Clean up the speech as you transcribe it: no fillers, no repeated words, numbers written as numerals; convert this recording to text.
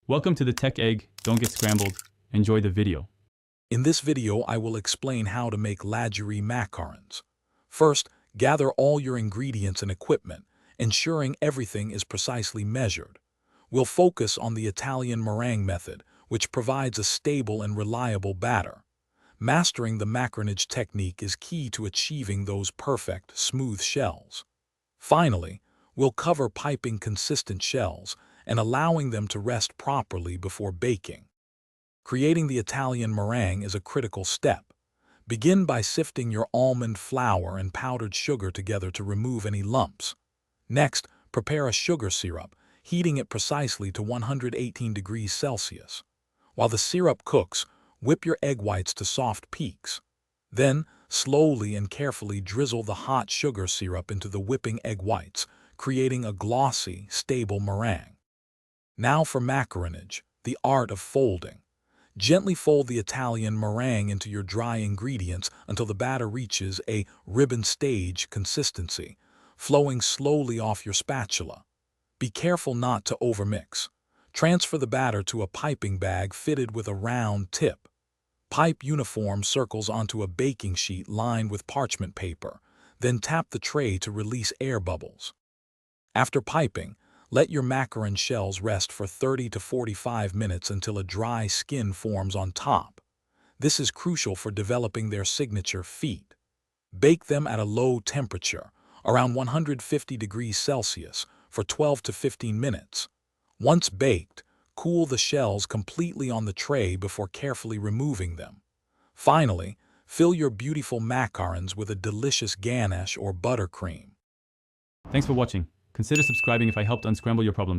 Welcome to the Tech Egg. Don't get scrambled. Enjoy the video. In this video, I will explain how to make Ladurée macarons. First, gather all your ingredients and equipment, ensuring everything is precisely measured. We'll focus on the Italian meringue method, which provides a stable and reliable batter. Mastering the macaronage technique is key to achieving those perfect, smooth shells. Finally, we'll cover piping consistent shells and allowing them to rest properly before baking. Creating the Italian meringue is a critical step. Begin by sifting your almond flour and powdered sugar together to remove any lumps. Next, prepare a sugar syrup, heating it precisely to 118 degrees Celsius. While the syrup cooks, whip your egg whites to soft peaks. Then, slowly and carefully drizzle the hot sugar syrup into the whipping egg whites, creating a glossy, stable meringue. Now for macaronage, the art of folding. Gently fold the Italian meringue into your dry ingredients until the batter reaches a ribbon stage consistency, flowing slowly off your spatula. Be careful not to overmix. Transfer the batter to a piping bag fitted with a round tip. Pipe uniform circles onto a baking sheet lined with parchment paper, then tap the tray to release air bubbles. After piping, let your macaron shells rest for 30 to 45 minutes until a dry skin forms on top. This is crucial for developing their signature feet. Bake them at a low temperature, around 150 degrees Celsius, for 12 to 15 minutes. Once baked, cool the shells completely on the tray before carefully removing them. Finally, fill your beautiful macarons with a delicious ganache or buttercream. Thanks for watching. Consider subscribing if I helped unscramble your problems.